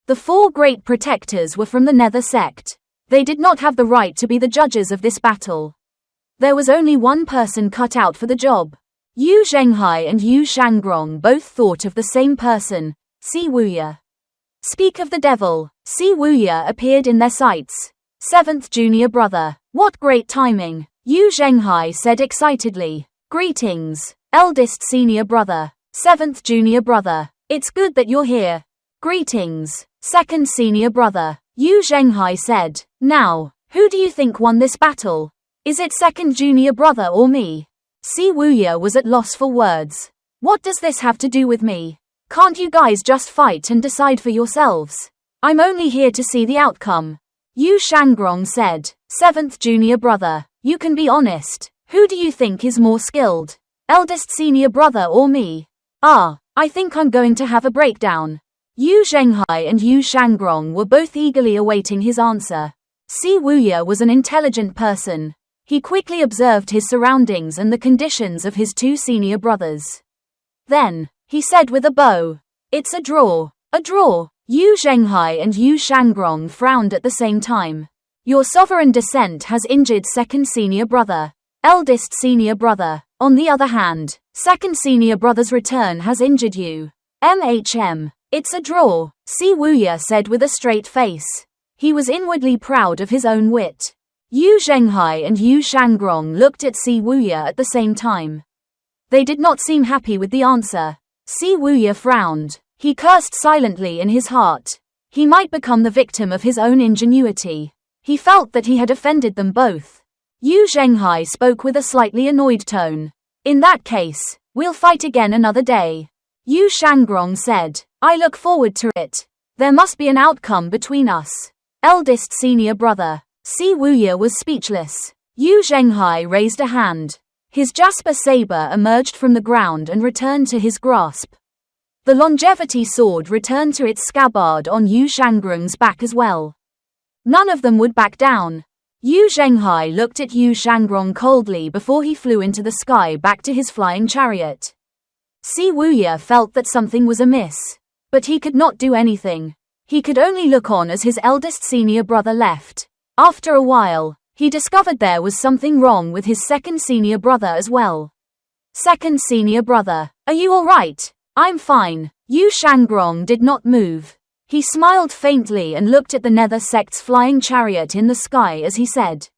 The 4 great protectors were from the Nether sect. They did not have the right to be the judges of this battle. There was only one person cut out for the job. Yu Zhenghai and Yu Shangrong both thought of the same person, Si Wuya. Speak of the devil, Si Wuya appeared in their sights. 7th junior brother. What great timing, Yu Zhenghai said excitedly. Greetings, eldest senior brother. 7th junior brother. It's good that you're here. Greetings, 2nd senior brother. Yu Zhenghai said. Now, who do you think won this battle? Is it 2nd junior brother or me? Si Wuya was at loss for words. What does this have to do with me? Can't you guys just fight and decide for yourselves? I'm only here to see the outcome. Yu Shangrong said. 7th junior brother. You can be honest. Who do you think is more skilled? Eldest senior brother or me? I think I'm going to have a breakdown. Yu Zhenghai and Yu Shangrong were both eagerly awaiting his answer. Si Wuya was an intelligent person. He quickly observed his surroundings and the conditions of his 2 senior brothers. Then, he said with a bow, "It's a draw. A draw." Yu Zhenghai and Yu Shangrong frowned at the same time. Your sovereign descent has injured 2nd senior brother. Eldest senior brother. On the other hand, 2nd senior brother's return has injured you. It's a draw, Si Wuya said with a straight face. He was inwardly proud of his own wit. Yu Zhenghai and Yu Shangrong looked at Si Wuya at the same time. They did not seem happy with the answer. Si Wuya frowned. He cursed silently in his heart. He might become the victim of his own ingenuity. He felt that he had offended them both. Yu Zhenghai spoke with a slightly annoyed tone. In that case, we'll fight again another day. Yu Shangrong said. I look forward to it. There must be an outcome between us. Eldest senior brother. Si Wuya was speechless. Yu Zhenghai raised a hand. His jasper saber emerged from the ground and returned to his grasp. The longevity sword returned to its scabbard on Yu Shangrong's back as well. None of them would back down. Yu Zhenghai looked at Yu Shangrong coldly before he flew into the sky back to his flying chariot. Si Wuya felt that something was amiss. But he could not do anything. He could only look on as his eldest senior brother left. After a while, he discovered there was something wrong with his 2nd senior brother as well. 2nd senior brother, are you alright? I'm fine. Yu Shangrong did not move. He smiled faintly and looked at the Nether sect's flying chariot in the sky as he said.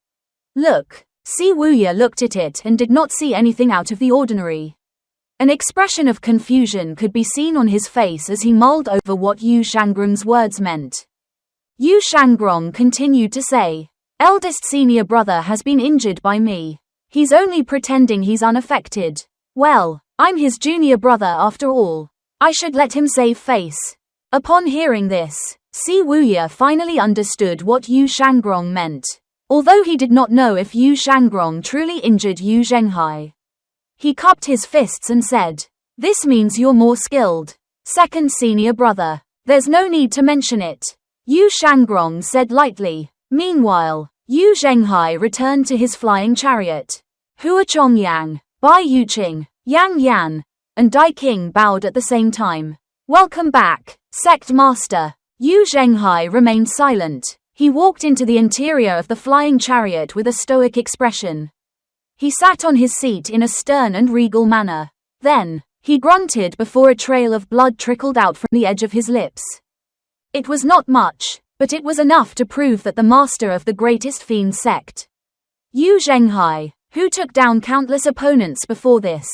Look. Si Wuya looked at it and did not see anything out of the ordinary. An expression of confusion could be seen on his face as he mulled over what Yu Shangrong's words meant. Yu Shangrong continued to say, Eldest senior brother has been injured by me. He's only pretending he's unaffected. Well, I'm his junior brother after all. I should let him save face. Upon hearing this, Si Wuya finally understood what Yu Shangrong meant, although he did not know if Yu Shangrong truly injured Yu Zhenghai. He cupped his fists and said, This means you're more skilled. 2nd senior brother. There's no need to mention it. Yu Shangrong said lightly. Meanwhile, Yu Zhenghai returned to his flying chariot. Hua Chongyang, Bai Yuqing, Yang Yan, and Dai King bowed at the same time. Welcome back, Sect Master. Yu Zhenghai remained silent. He walked into the interior of the flying chariot with a stoic expression. He sat on his seat in a stern and regal manner. Then, he grunted before a trail of blood trickled out from the edge of his lips. It was not much, but it was enough to prove that the master of the greatest fiend sect, Yu Zhenghai, who took down countless opponents before this,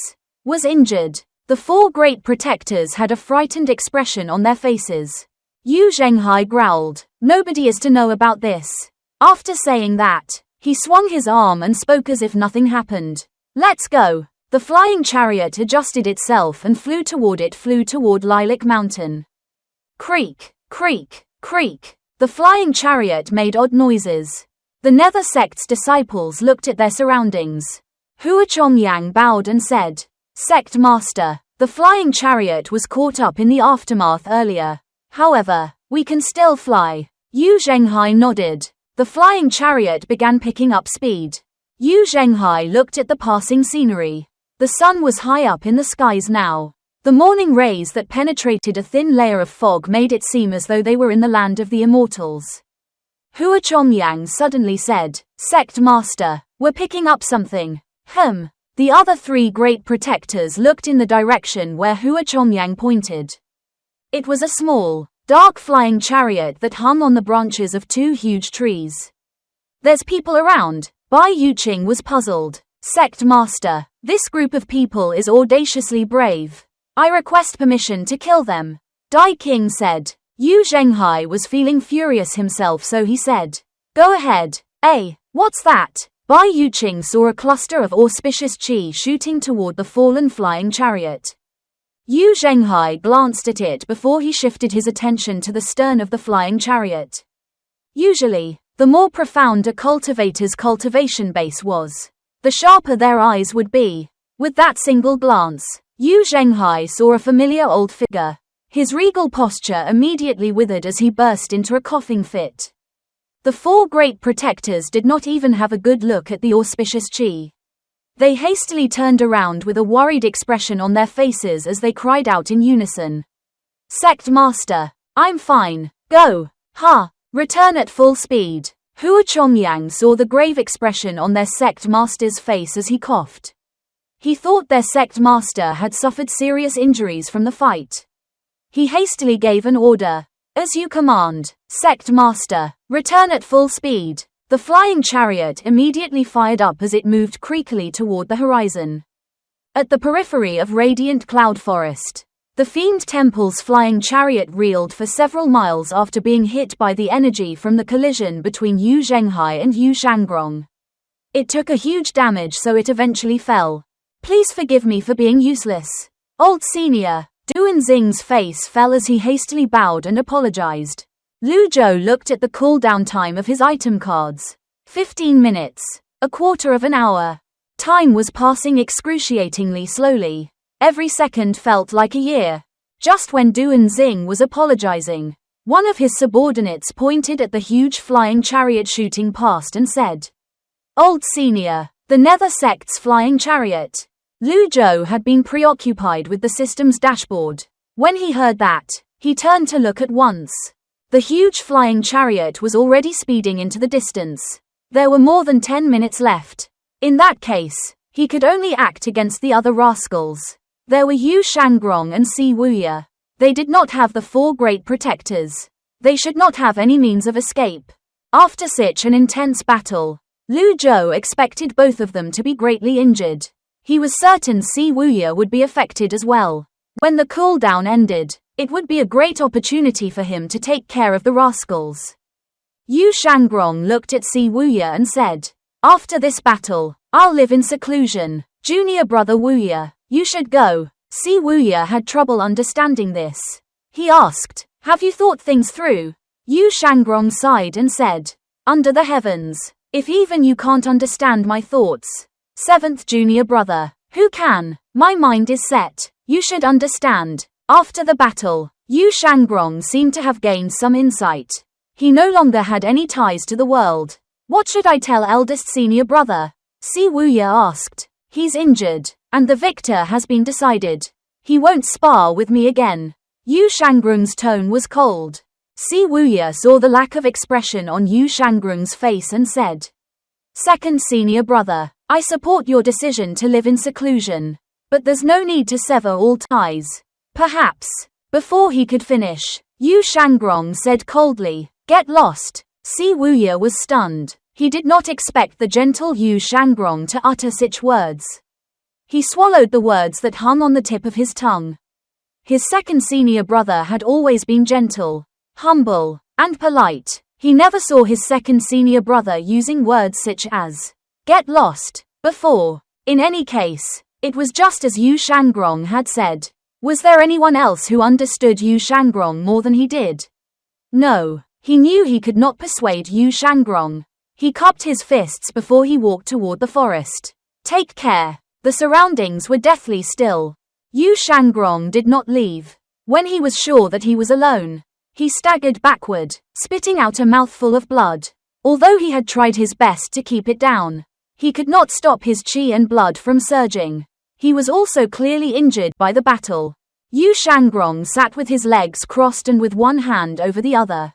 was injured. The 4 great protectors had a frightened expression on their faces. Yu Zhenghai growled, Nobody is to know about this. After saying that, he swung his arm and spoke as if nothing happened. Let's go. The flying chariot adjusted itself and flew toward Lilac Mountain. Creak, creak, creak. The flying chariot made odd noises. The Nether sect's disciples looked at their surroundings. Hua Chongyang bowed and said, Sect Master, the flying chariot was caught up in the aftermath earlier. However, we can still fly. Yu Zhenghai nodded. The flying chariot began picking up speed. Yu Zhenghai looked at the passing scenery. The sun was high up in the skies now. The morning rays that penetrated a thin layer of fog made it seem as though they were in the land of the immortals. Hua Chongyang suddenly said, "Sect Master, we're picking up something." The other three great protectors looked in the direction where Hua Chongyang pointed. It was a small, dark flying chariot that hung on the branches of two huge trees. "There's people around." Bai Yuqing was puzzled. "Sect Master, this group of people is audaciously brave. I request permission to kill them." Dai King said. Yu Zhenghai was feeling furious himself, so he said, "Go ahead." What's that?" Bai Yuqing saw a cluster of auspicious qi shooting toward the fallen flying chariot. Yu Zhenghai glanced at it before he shifted his attention to the stern of the flying chariot. Usually, the more profound a cultivator's cultivation base was, the sharper their eyes would be. With that single glance, Yu Zhenghai saw a familiar old figure. His regal posture immediately withered as he burst into a coughing fit. The four great protectors did not even have a good look at the auspicious qi. They hastily turned around with a worried expression on their faces as they cried out in unison. "Sect Master, I'm fine. Go. Return at full speed." Hua Chongyang saw the grave expression on their sect master's face as he coughed. He thought their sect master had suffered serious injuries from the fight. He hastily gave an order. "As you command, Sect Master. Return at full speed." The flying chariot immediately fired up as it moved creakily toward the horizon. At the periphery of radiant cloud forest, the Fiend Temple's flying chariot reeled for several miles after being hit by the energy from the collision between Yu Zhenghai and Yu Shangrong. It took a huge damage, so it eventually fell. "Please forgive me for being useless. Old Senior." Duan Xing's face fell as he hastily bowed and apologized. Lu Zhou looked at the cooldown time of his item cards. 15 minutes. A quarter of an hour. Time was passing excruciatingly slowly. Every second felt like a year. Just when Duan Xing was apologizing, one of his subordinates pointed at the huge flying chariot shooting past and said, "Old Senior, the Nether Sect's flying chariot." Lu Zhou had been preoccupied with the system's dashboard. When he heard that, he turned to look at once. The huge flying chariot was already speeding into the distance. There were more than 10 minutes left. In that case, he could only act against the other rascals. There were Yu Shangrong and Si Wuya. They did not have the four great protectors. They should not have any means of escape. After such an intense battle, Lu Zhou expected both of them to be greatly injured. He was certain Si Wuya would be affected as well. When the cooldown ended, it would be a great opportunity for him to take care of the rascals. Yu Shangrong looked at Si Wuya and said, "After this battle, I'll live in seclusion. Junior brother Wuya, you should go." Si Wuya had trouble understanding this. He asked, "Have you thought things through?" Yu Shangrong sighed and said, "Under the heavens, if even you can't understand my thoughts. Seventh junior brother, who can? My mind is set. You should understand." After the battle, Yu Shangrong seemed to have gained some insight. He no longer had any ties to the world. "What should I tell eldest senior brother?" Si Wuya asked. "He's injured, and the victor has been decided. He won't spar with me again." Yu Shangrong's tone was cold. Si Wuya saw the lack of expression on Yu Shangrong's face and said, "Second senior brother, I support your decision to live in seclusion. But there's no need to sever all ties. Perhaps." Before he could finish, Yu Shangrong said coldly, "Get lost." Si Wuya was stunned. He did not expect the gentle Yu Shangrong to utter such words. He swallowed the words that hung on the tip of his tongue. His second senior brother had always been gentle, humble, and polite. He never saw his second senior brother using words such as, "Get lost," before. In any case, it was just as Yu Shangrong had said. Was there anyone else who understood Yu Shangrong more than he did? No. He knew he could not persuade Yu Shangrong. He cupped his fists before he walked toward the forest. "Take care." The surroundings were deathly still. Yu Shangrong did not leave. When he was sure that he was alone, he staggered backward, spitting out a mouthful of blood. Although he had tried his best to keep it down, he could not stop his qi and blood from surging. He was also clearly injured by the battle. Yu Shangrong sat with his legs crossed and with one hand over the other.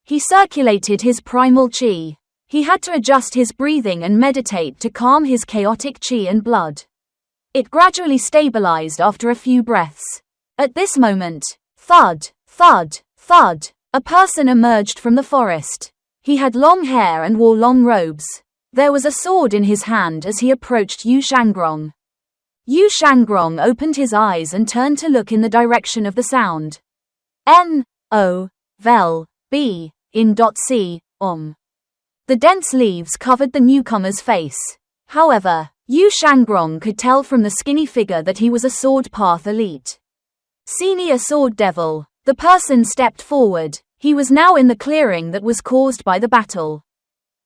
He circulated his primal qi. He had to adjust his breathing and meditate to calm his chaotic qi and blood. It gradually stabilized after a few breaths. At this moment, thud, thud, thud, a person emerged from the forest. He had long hair and wore long robes. There was a sword in his hand as he approached Yu Shangrong. Yu Shangrong opened his eyes and turned to look in the direction of the sound. Vel, B, C. The dense leaves covered the newcomer's face. However, Yu Shangrong could tell from the skinny figure that he was a sword path elite. Senior Sword Devil. The person stepped forward. He was now in the clearing that was caused by the battle.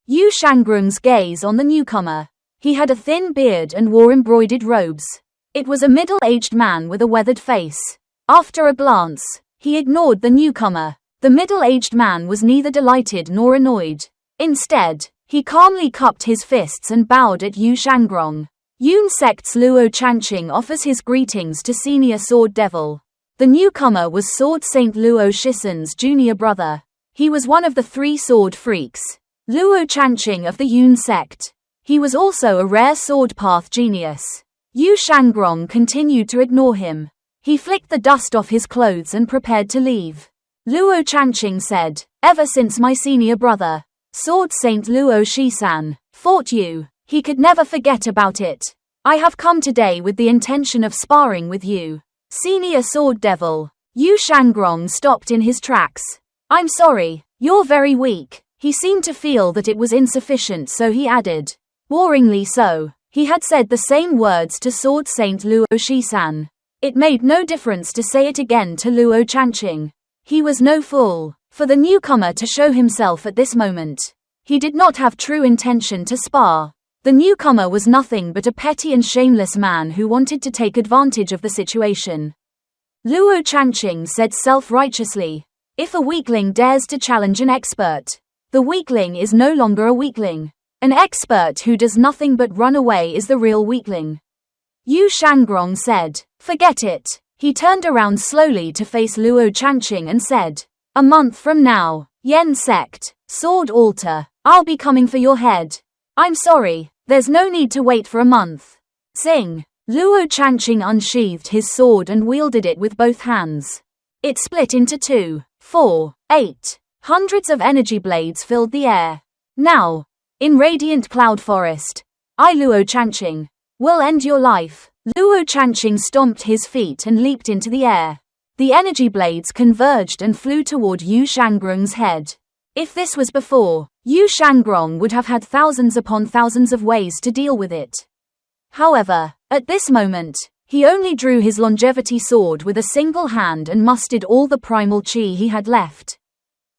Yu Shangrong's gaze on the newcomer. He had a thin beard and wore embroidered robes. It was a middle-aged man with a weathered face. After a glance, he ignored the newcomer. The middle-aged man was neither delighted nor annoyed. Instead, he calmly cupped his fists and bowed at Yu Shangrong. Yun Sect's Luo Chanqing offers his greetings to Senior Sword Devil. The newcomer was Sword Saint Luo Shisen's junior brother. He was one of the 3 sword freaks. Luo Chanqing of the Yun Sect. He was also a rare sword path genius. Yu Shangrong continued to ignore him. He flicked the dust off his clothes and prepared to leave. Luo Chanqing said, "Ever since my senior brother, Sword Saint Luo Shisan, fought you, he could never forget about it. I have come today with the intention of sparring with you." Senior Sword Devil. Yu Shangrong stopped in his tracks. "I'm sorry, you're very weak." He seemed to feel that it was insufficient, so he added. Boringly so. He had said the same words to Sword Saint Luo Shisan. It made no difference to say it again to Luo Chanqing. He was no fool. For the newcomer to show himself at this moment, he did not have true intention to spar. The newcomer was nothing but a petty and shameless man who wanted to take advantage of the situation. Luo Chanqing said self-righteously, "If a weakling dares to challenge an expert, the weakling is no longer a weakling. An expert who does nothing but run away is the real weakling." Yu Shangrong said, "Forget it." He turned around slowly to face Luo Chanqing and said, "A month from now, Yen Sect, Sword Altar, I'll be coming for your head." "I'm sorry, there's no need to wait for a month." Sing. Luo Chanqing unsheathed his sword and wielded it with both hands. It split into 2, 4, 8. Hundreds of energy blades filled the air. "Now, in Radiant Cloud Forest, I, Luo Chanqing, will end your life." Luo Chanqing stomped his feet and leaped into the air. The energy blades converged and flew toward Yu Shangrong's head. If this was before, Yu Shangrong would have had thousands upon thousands of ways to deal with it. However, at this moment, he only drew his longevity sword with a single hand and mustered all the primal qi he had left.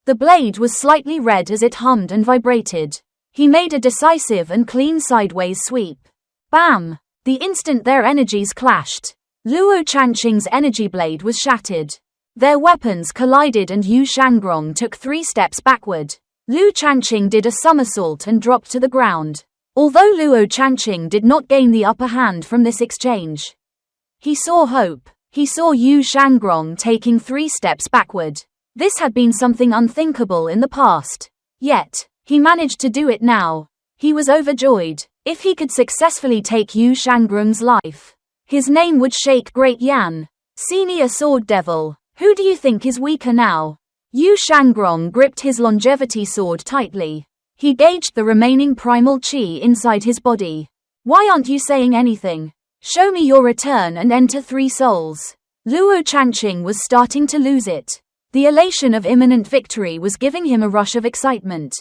The blade was slightly red as it hummed and vibrated. He made a decisive and clean sideways sweep. Bam! The instant their energies clashed, Luo Chanqing's energy blade was shattered. Their weapons collided and Yu Shangrong took 3 steps backward. Luo Chanqing did a somersault and dropped to the ground. Although Luo Chanqing did not gain the upper hand from this exchange, he saw hope. He saw Yu Shangrong taking 3 steps backward. This had been something unthinkable in the past. Yet, he managed to do it now. He was overjoyed. If he could successfully take Yu Shangrong's life, his name would shake Great Yan. Senior Sword Devil. Who do you think is weaker now? Yu Shangrong gripped his longevity sword tightly. He gauged the remaining primal qi inside his body. "Why aren't you saying anything? Show me your return and enter 3 souls." Luo Chanqing was starting to lose it. The elation of imminent victory was giving him a rush of excitement.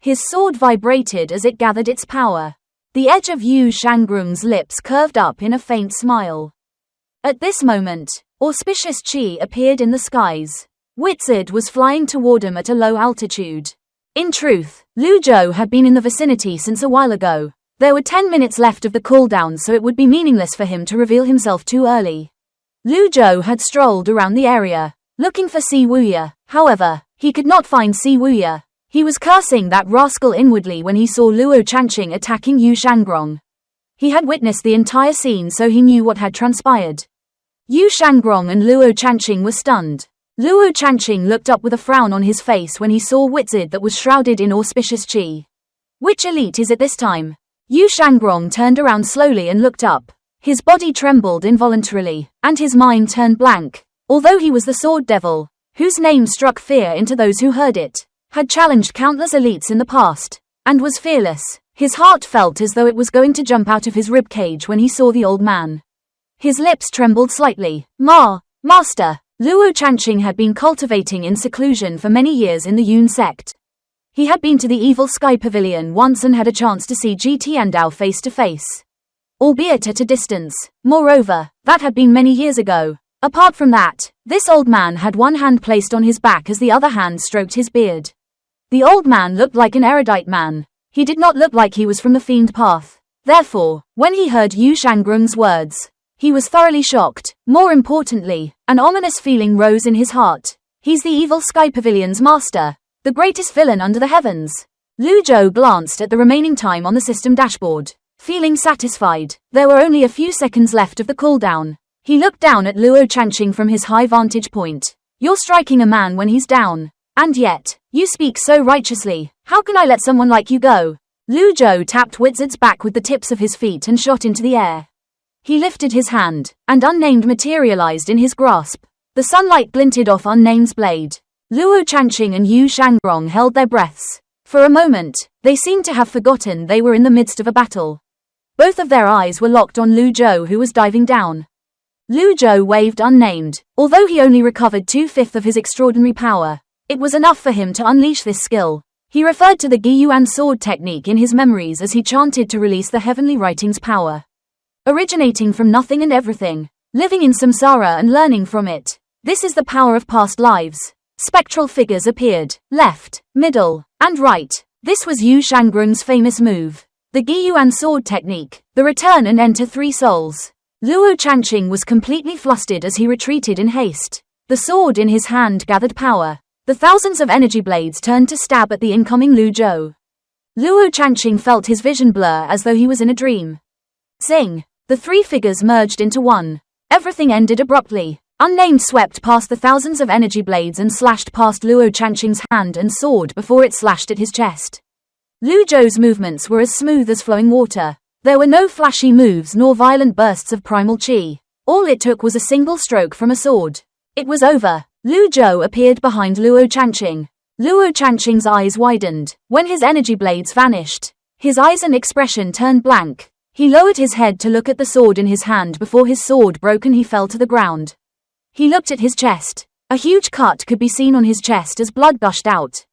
His sword vibrated as it gathered its power. The edge of Yu Shangrong's lips curved up in a faint smile. At this moment, auspicious qi appeared in the skies. Wizard was flying toward him at a low altitude. In truth, Lu Zhou had been in the vicinity since a while ago. There were 10 minutes left of the cooldown, so it would be meaningless for him to reveal himself too early. Lu Zhou had strolled around the area, looking for Si Wuya. However, he could not find Si Wuya. He was cursing that rascal inwardly when he saw Luo Chanqing attacking Yu Shangrong. He had witnessed the entire scene, so he knew what had transpired. Yu Shangrong and Luo Chanqing were stunned. Luo Chanqing looked up with a frown on his face when he saw Wizard that was shrouded in auspicious qi. Which elite is it this time? Yu Shangrong turned around slowly and looked up. His body trembled involuntarily, and his mind turned blank. Although he was the Sword Devil, whose name struck fear into those who heard it, had challenged countless elites in the past, and was fearless, his heart felt as though it was going to jump out of his ribcage when he saw the old man. His lips trembled slightly. Master. Luo Chanqing had been cultivating in seclusion for many years in the Yun sect. He had been to the Evil Sky Pavilion once and had a chance to see Ji Tiandao face to face. Albeit at a distance. Moreover, that had been many years ago. Apart from that, this old man had one hand placed on his back as the other hand stroked his beard. The old man looked like an erudite man. He did not look like he was from the fiend path. Therefore, when he heard Yu Shangrong's words, he was thoroughly shocked. More importantly, an ominous feeling rose in his heart. He's the Evil Sky Pavilion's master, the greatest villain under the heavens. Lu Zhou glanced at the remaining time on the system dashboard. Feeling satisfied, there were only a few seconds left of the cooldown. He looked down at Luo Chanqing from his high vantage point. You're striking a man when he's down. And yet, you speak so righteously. How can I let someone like you go? Lu Zhou tapped Wizard's back with the tips of his feet and shot into the air. He lifted his hand, and Unnamed materialized in his grasp. The sunlight glinted off Unname's blade. Luo Chanqing and Yu Shangrong held their breaths. For a moment, they seemed to have forgotten they were in the midst of a battle. Both of their eyes were locked on Lu Zhou, who was diving down. Lu Zhou waved Unnamed. Although he only recovered 2/5 of his extraordinary power, it was enough for him to unleash this skill. He referred to the Guiyuan sword technique in his memories as he chanted to release the heavenly writing's power. Originating from nothing and everything, living in samsara and learning from it. This is the power of past lives. Spectral figures appeared, left, middle, and right. This was Yu Shangrong's famous move. The Guiyuan sword technique, the return and enter 3 souls. Luo Chanqing was completely flustered as he retreated in haste. The sword in his hand gathered power. The thousands of energy blades turned to stab at the incoming Lu Zhou. Luo Chanqing felt his vision blur as though he was in a dream. Zing! The 3 figures merged into one. Everything ended abruptly. Unnamed swept past the thousands of energy blades and slashed past Luo Chanqing's hand and sword before it slashed at his chest. Lu Zhou's movements were as smooth as flowing water. There were no flashy moves nor violent bursts of primal qi. All it took was a single stroke from a sword. It was over. Lu Zhou appeared behind Luo Chanqing. Luo Chanqing's eyes widened. When his energy blades vanished, his eyes and expression turned blank. He lowered his head to look at the sword in his hand before his sword broke and he fell to the ground. He looked at his chest. A huge cut could be seen on his chest as blood gushed out.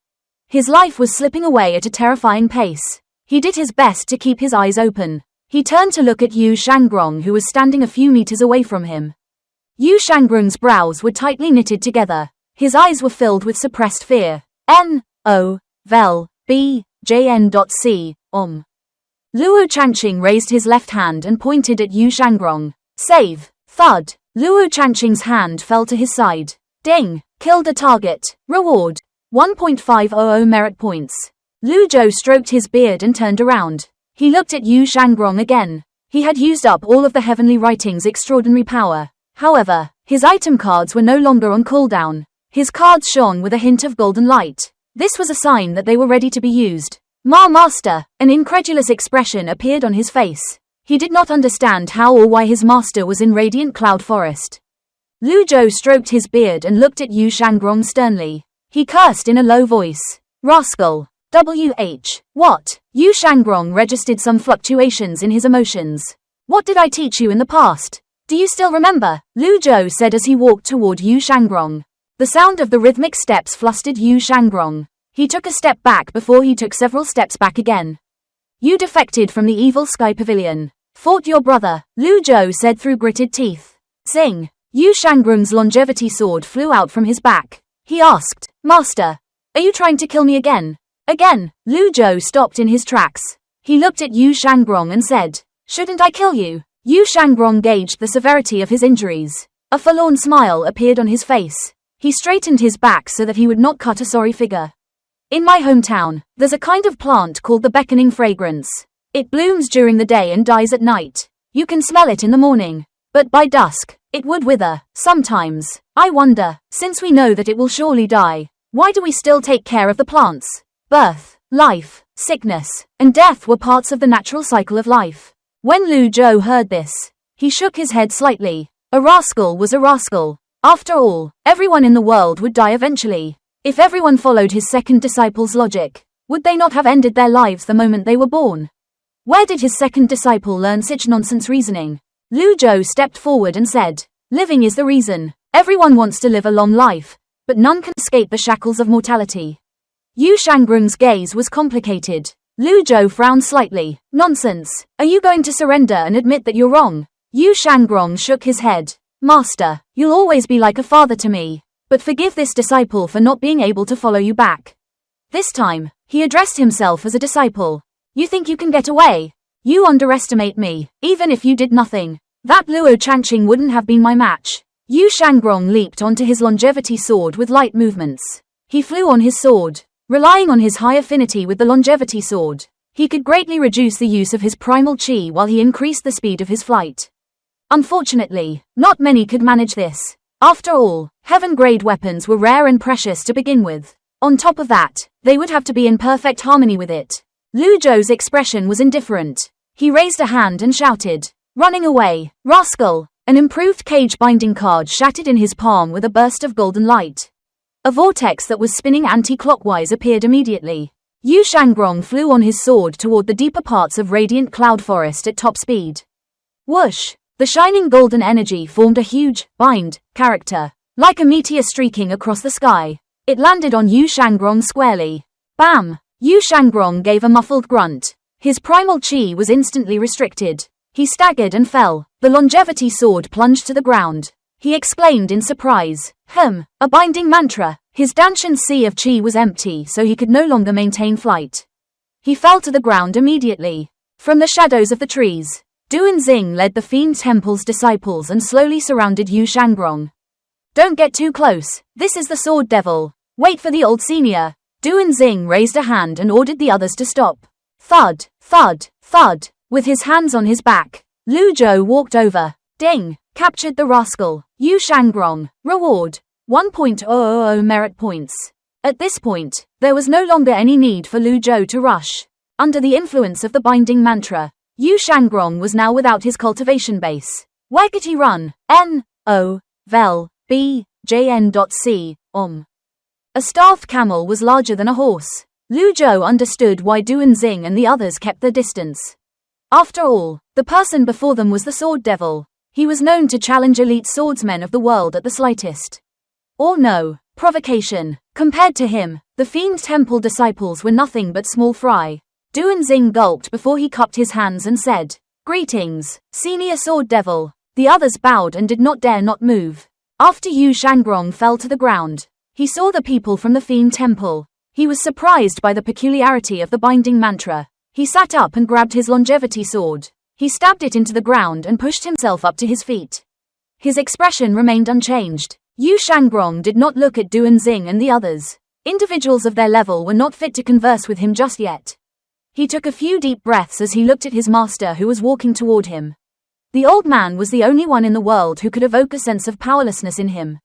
His life was slipping away at a terrifying pace. He did his best to keep his eyes open. He turned to look at Yu Shangrong, who was standing a few meters away from him. Yu Shangrong's brows were tightly knitted together. His eyes were filled with suppressed fear. N-O-V-E-L-B-J-N.C. Luo Chanqing raised his left hand and pointed at Yu Shangrong. Save. Thud. Luo Chanqing's hand fell to his side. Ding. Killed a target. Reward. 1.500 merit points. Lu Zhou stroked his beard and turned around. He looked at Yu Shangrong again. He had used up all of the heavenly writing's extraordinary power. However, his item cards were no longer on cooldown. His cards shone with a hint of golden light. This was a sign that they were ready to be used. Master! An incredulous expression appeared on his face. He did not understand how or why his master was in Radiant Cloud Forest. Lu Zhou stroked his beard and looked at Yu Shangrong sternly. He cursed in a low voice. Rascal! W.H. What? Yu Shangrong registered some fluctuations in his emotions. What did I teach you in the past? Do you still remember? Lu Zhou said as he walked toward Yu Shangrong. The sound of the rhythmic steps flustered Yu Shangrong. He took a step back before he took several steps back again. You defected from the Evil Sky Pavilion. Fought your brother, Lu Zhou said through gritted teeth. Zing! Yu Shangrong's longevity sword flew out from his back. He asked, Master, are you trying to kill me again? Again, Lu Zhou stopped in his tracks. He looked at Yu Shangrong and said, Shouldn't I kill you? Yu Shangrong gauged the severity of his injuries. A forlorn smile appeared on his face. He straightened his back so that he would not cut a sorry figure. In my hometown, there's a kind of plant called the beckoning fragrance. It blooms during the day and dies at night. You can smell it in the morning. But by dusk, It would wither, sometimes. I wonder, since we know that it will surely die, why do we still take care of the plants? Birth, life, sickness, and death were parts of the natural cycle of life. When Lu Zhou heard this, he shook his head slightly. A rascal was a rascal. After all, everyone in the world would die eventually. If everyone followed his second disciple's logic, would they not have ended their lives the moment they were born? Where did his second disciple learn such nonsense reasoning? Lu Zhou stepped forward and said, "Living is the reason. Everyone wants to live a long life, but none can escape the shackles of mortality." Yu Shangrong's gaze was complicated. Lu Zhou frowned slightly. "Nonsense. Are you going to surrender and admit that you're wrong?" Yu Shangrong shook his head. "Master, you'll always be like a father to me, but forgive this disciple for not being able to follow you back." This time, he addressed himself as a disciple. "You think you can get away? You underestimate me, even if you did nothing. That Luo Changqing wouldn't have been my match." Yu Shangrong leaped onto his longevity sword with light movements. He flew on his sword. Relying on his high affinity with the longevity sword, he could greatly reduce the use of his primal qi while he increased the speed of his flight. Unfortunately, not many could manage this. After all, heaven-grade weapons were rare and precious to begin with. On top of that, they would have to be in perfect harmony with it. Lu Zhou's expression was indifferent. He raised a hand and shouted, "Running away, rascal!" An improved cage binding card shattered in his palm with a burst of golden light. A vortex that was spinning anti-clockwise appeared immediately. Yu Shangrong flew on his sword toward the deeper parts of radiant cloud forest at top speed. Whoosh! The shining golden energy formed a huge, bind, character, like a meteor streaking across the sky. It landed on Yu Shangrong squarely. Bam! Yu Shangrong gave a muffled grunt. His primal qi was instantly restricted. He staggered and fell. The longevity sword plunged to the ground. He exclaimed in surprise, a binding mantra." His Danshan sea of qi was empty, so he could no longer maintain flight. He fell to the ground immediately. From the shadows of the trees, Duanxing led the Fiend Temple's disciples and slowly surrounded Yu Shangrong. "Don't get too close. This is the Sword Devil. Wait for the old senior." Duanxing raised a hand and ordered the others to stop. Thud, thud, thud. With his hands on his back, Lu Zhou walked over. Ding! Captured the rascal. Yu Shangrong. Reward. 1.000 merit points. At this point, there was no longer any need for Lu Zhou to rush. Under the influence of the binding mantra, Yu Shangrong was now without his cultivation base. Where could he run? N-O-V-E-J-N.C. A staffed camel was larger than a horse. Lu Zhou understood why Duanxing and the others kept their distance. After all, the person before them was the Sword Devil. He was known to challenge elite swordsmen of the world at the slightest. Or no, provocation. Compared to him, the Fiend Temple disciples were nothing but small fry. Duanxing gulped before he cupped his hands and said, "Greetings, Senior Sword Devil." The others bowed and did not dare not move. After Yu Shangrong fell to the ground, he saw the people from the Fiend Temple. He was surprised by the peculiarity of the binding mantra. He sat up and grabbed his longevity sword. He stabbed it into the ground and pushed himself up to his feet. His expression remained unchanged. Yu Shangrong did not look at Duanxing and the others. Individuals of their level were not fit to converse with him just yet. He took a few deep breaths as he looked at his master who was walking toward him. The old man was the only one in the world who could evoke a sense of powerlessness in him.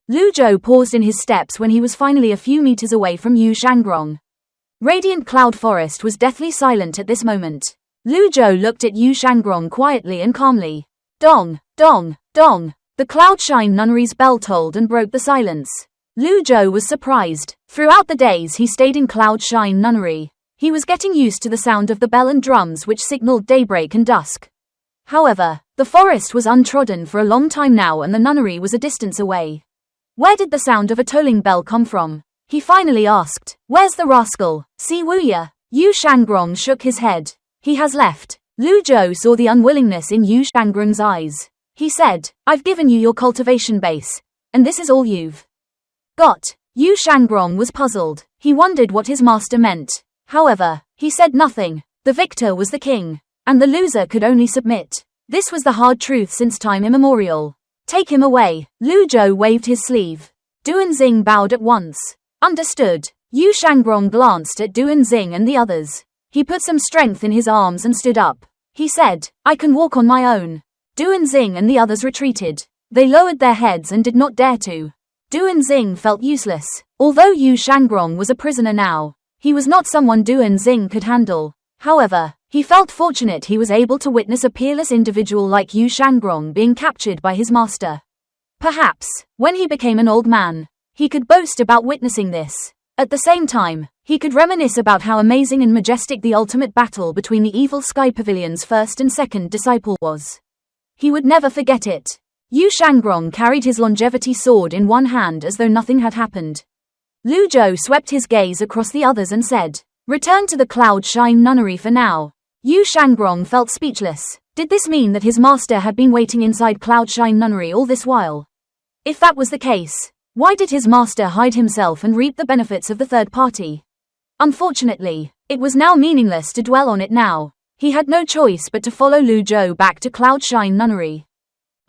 Lu Zhou paused in his steps when he was finally a few meters away from Yu Shangrong. Radiant Cloud Forest was deathly silent at this moment. Lu Zhou looked at Yu Shangrong quietly and calmly. Dong, dong, dong. The Cloud Shine Nunnery's bell tolled and broke the silence. Lu Zhou was surprised. Throughout the days he stayed in Cloud Shine Nunnery, he was getting used to the sound of the bell and drums which signaled daybreak and dusk. However, the forest was untrodden for a long time now and the nunnery was a distance away. Where did the sound of a tolling bell come from? He finally asked. "Where's the rascal? Si Wuya?" Yu Shangrong shook his head. "He has left." Lu Zhou saw the unwillingness in Yu Shangrong's eyes. He said, "I've given you your cultivation base, and this is all you've got." Yu Shangrong was puzzled. He wondered what his master meant. However, he said nothing. The victor was the king, and the loser could only submit. This was the hard truth since time immemorial. "Take him away." Lu Zhou waved his sleeve. Duanxing bowed at once. "Understood." Yu Shangrong glanced at Duanxing and the others. He put some strength in his arms and stood up. He said, "I can walk on my own." Duanxing and the others retreated. They lowered their heads and did not dare to. Du Anxing felt useless. Although Yu Shangrong was a prisoner now, he was not someone Du Anxing could handle. However, he felt fortunate he was able to witness a peerless individual like Yu Shangrong being captured by his master. Perhaps, when he became an old man, he could boast about witnessing this. At the same time, he could reminisce about how amazing and majestic the ultimate battle between the evil Sky Pavilion's first and second disciple was. He would never forget it. Yu Shangrong carried his longevity sword in one hand as though nothing had happened. Lu Zhou swept his gaze across the others and said, "Return to the Cloud Shine Nunnery for now." Yu Shangrong felt speechless. Did this mean that his master had been waiting inside Cloud Shine Nunnery all this while? If that was the case, why did his master hide himself and reap the benefits of the third party? Unfortunately, it was now meaningless to dwell on it now. He had no choice but to follow Lu Zhou back to Cloud Shine Nunnery.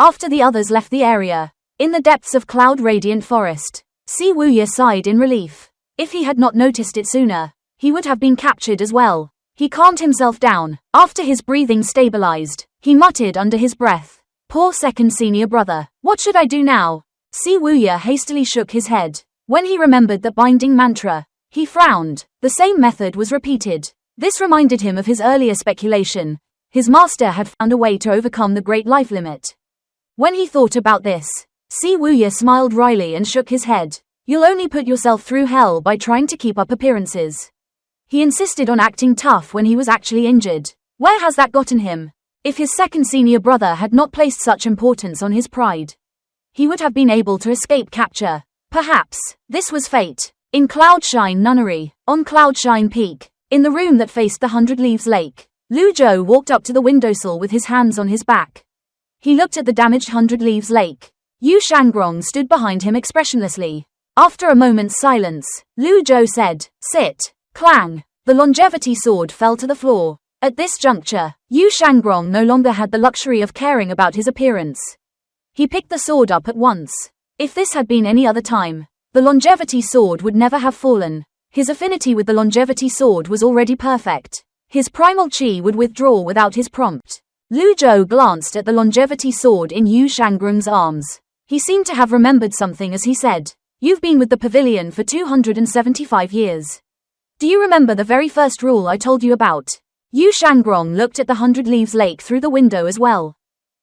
After the others left the area, in the depths of Cloud Radiant Forest, Si Wuya sighed in relief. If he had not noticed it sooner, he would have been captured as well. He calmed himself down. After his breathing stabilized, he muttered under his breath, "Poor second senior brother, what should I do now?" Si Wuya hastily shook his head. When he remembered the binding mantra, he frowned. The same method was repeated. This reminded him of his earlier speculation. His master had found a way to overcome the great life limit. When he thought about this, Si Wuya smiled wryly and shook his head. "You'll only put yourself through hell by trying to keep up appearances." He insisted on acting tough when he was actually injured. Where has that gotten him? If his second senior brother had not placed such importance on his pride, he would have been able to escape capture. Perhaps, this was fate. In Cloudshine Nunnery, on Cloudshine Peak, in the room that faced the 100 Leaves Lake, Lu Zhou walked up to the windowsill with his hands on his back. He looked at the damaged 100 Leaves Lake. Yu Shangrong stood behind him expressionlessly. After a moment's silence, Lu Zhou said, "Sit." Clang! The longevity sword fell to the floor. At this juncture, Yu Shangrong no longer had the luxury of caring about his appearance. He picked the sword up at once. If this had been any other time, the longevity sword would never have fallen. His affinity with the longevity sword was already perfect. His primal chi would withdraw without his prompt. Lu Zhou glanced at the longevity sword in Yu Shangrong's arms. He seemed to have remembered something as he said, "You've been with the pavilion for 275 years. Do you remember the very first rule I told you about?" Yu Shangrong looked at the 100 Leaves Lake through the window as well.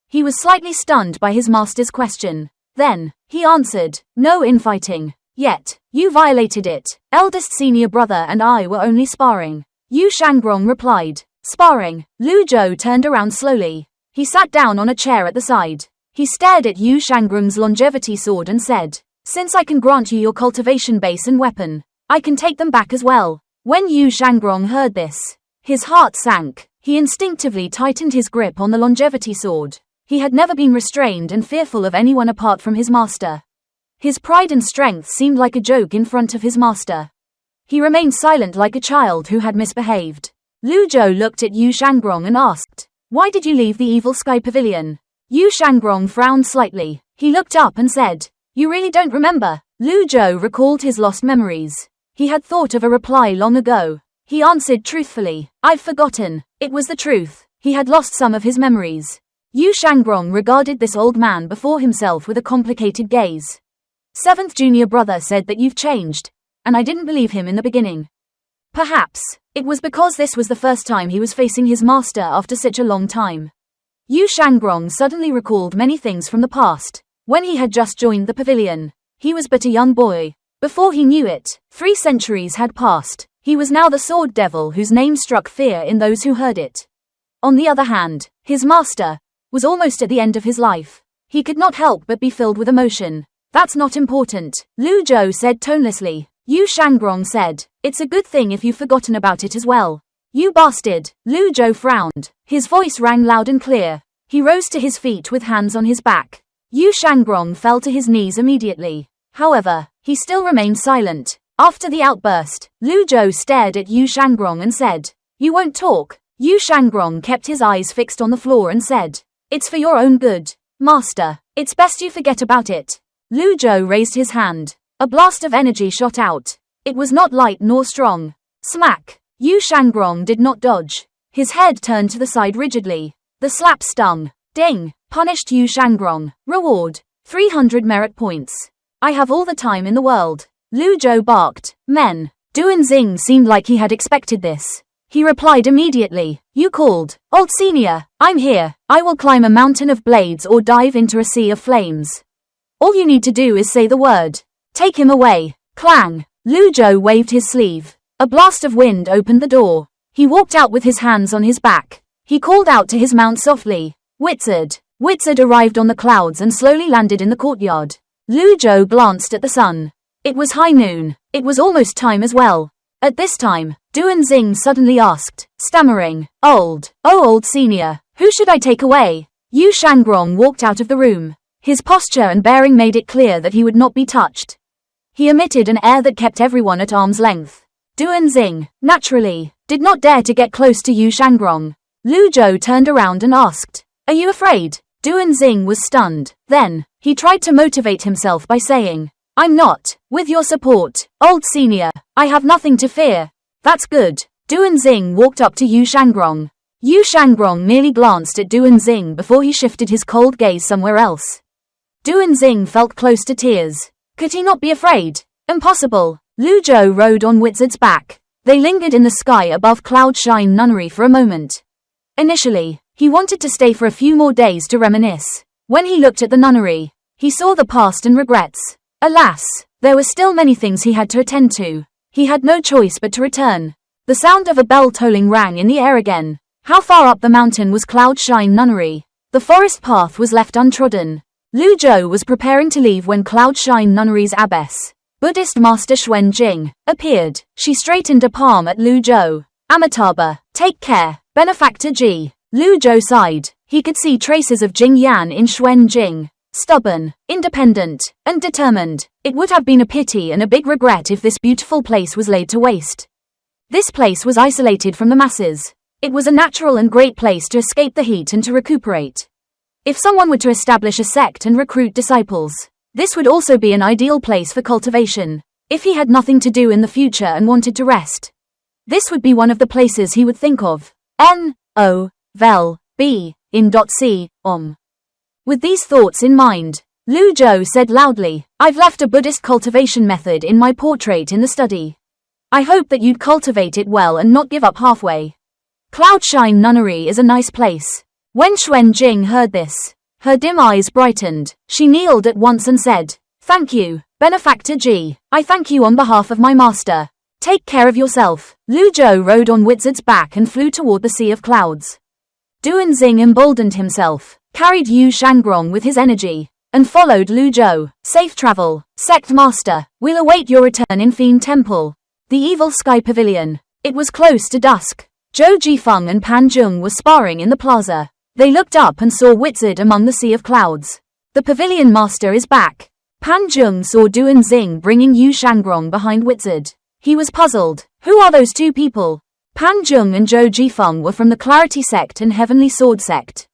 He was slightly stunned by his master's question. Then, he answered, "No infighting. Yet, you violated it. Eldest senior brother and I were only sparring." Yu Shangrong replied, "Sparring." Lu Zhou turned around slowly. He sat down on a chair at the side. He stared at Yu Shangrong's longevity sword and said, "Since I can grant you your cultivation base and weapon, I can take them back as well." When Yu Shangrong heard this, his heart sank. He instinctively tightened his grip on the longevity sword. He had never been restrained and fearful of anyone apart from his master. His pride and strength seemed like a joke in front of his master. He remained silent like a child who had misbehaved. Lu Zhou looked at Yu Shangrong and asked, "Why did you leave the Evil Sky Pavilion?" Yu Shangrong frowned slightly. He looked up and said, "You really don't remember?" Lu Zhou recalled his lost memories. He had thought of a reply long ago. He answered truthfully, "I've forgotten." It was the truth. He had lost some of his memories. Yu Shangrong regarded this old man before himself with a complicated gaze. "Seventh junior brother said that you've changed, and I didn't believe him in the beginning. Perhaps, it was because this was the first time he was facing his master after such a long time." Yu Shangrong suddenly recalled many things from the past. When he had just joined the pavilion, he was but a young boy. Before he knew it, 3 centuries had passed. He was now the sword devil whose name struck fear in those who heard it. On the other hand, his master was almost at the end of his life. He could not help but be filled with emotion. "That's not important," Lu Zhou said tonelessly. Yu Shangrong said, "It's a good thing if you've forgotten about it as well." "You bastard!" Lu Zhou frowned. His voice rang loud and clear. He rose to his feet with hands on his back. Yu Shangrong fell to his knees immediately. However, he still remained silent. After the outburst, Lu Zhou stared at Yu Shangrong and said, "You won't talk?" Yu Shangrong kept his eyes fixed on the floor and said, "It's for your own good, master. It's best you forget about it." Lu Zhou raised his hand. A blast of energy shot out. It was not light nor strong. Smack! Yu Shangrong did not dodge. His head turned to the side rigidly. The slap stung. Ding! Punished Yu Shangrong. Reward. 300 merit points. I have all the time in the world. Lu Zhou barked. Men. Duan Xing seemed like he had expected this. He replied immediately. You called. Old senior, I'm here. I will climb a mountain of blades or dive into a sea of flames. All you need to do is say the word. Take him away. Clang. Lu Zhou waved his sleeve. A blast of wind opened the door. He walked out with his hands on his back. He called out to his mount softly. Wizard. Wizard arrived on the clouds and slowly landed in the courtyard. Lu Zhou glanced at the sun. It was high noon. It was almost time as well. At this time, Duan Xing suddenly asked, stammering, old senior, who should I take away? Yu Shangrong walked out of the room. His posture and bearing made it clear that he would not be touched. He emitted an air that kept everyone at arm's length. Duan Xing, naturally, did not dare to get close to Yu Shangrong. Lu Zhou turned around and asked, Are you afraid? Duan Xing was stunned. Then, he tried to motivate himself by saying, I'm not. With your support, old senior, I have nothing to fear. That's good. Duan Xing walked up to Yu Shangrong. Yu Shangrong merely glanced at Duan Xing before he shifted his cold gaze somewhere else. Duan Xing felt close to tears. Could he not be afraid? Impossible. Lu Zhou rode on Wizard's back. They lingered in the sky above Cloud Shine Nunnery for a moment. Initially, he wanted to stay for a few more days to reminisce. When he looked at the nunnery, he saw the past and regrets. Alas, there were still many things he had to attend to. He had no choice but to return. The sound of a bell tolling rang in the air again. How far up the mountain was Cloud Shine Nunnery? The forest path was left untrodden. Lu Zhou was preparing to leave when Cloud Shine Nunnery's abbess, Buddhist Master Xuan Jing, appeared. She straightened a palm at Lu Zhou. Amitabha, take care, Benefactor Ji. Lu Zhou sighed. He could see traces of Jing Yan in Xuan Jing. Stubborn, independent, and determined. It would have been a pity and a big regret if this beautiful place was laid to waste. This place was isolated from the masses. It was a natural and great place to escape the heat and to recuperate. If someone were to establish a sect and recruit disciples, this would also be an ideal place for cultivation. If he had nothing to do in the future and wanted to rest, this would be one of the places he would think of. N-O-V-E-L-B-I-N.C. With these thoughts in mind, Lu Zhou said loudly, I've left a Buddhist cultivation method in my portrait in the study. I hope that you'd cultivate it well and not give up halfway. Cloud Shine Nunnery is a nice place. When Xuan Jing heard this, her dim eyes brightened. She kneeled at once and said, Thank you, Benefactor Ji. I thank you on behalf of my master. Take care of yourself. Lu Zhou rode on Wizard's back and flew toward the sea of clouds. Duan Xing emboldened himself, carried Yu Shangrong with his energy, and followed Lu Zhou. Safe travel, Sect Master. We'll await your return in Fiend Temple. The Evil Sky Pavilion. It was close to dusk. Zhou Jifeng and Pan Zheng were sparring in the plaza. They looked up and saw Wizard among the sea of clouds. The Pavilion Master is back. Pan Zheng saw Duan Xing bringing Yu Shangrong behind Wizard. He was puzzled. Who are those two people? Pan Zheng and Zhou Jifeng were from the Clarity Sect and Heavenly Sword Sect.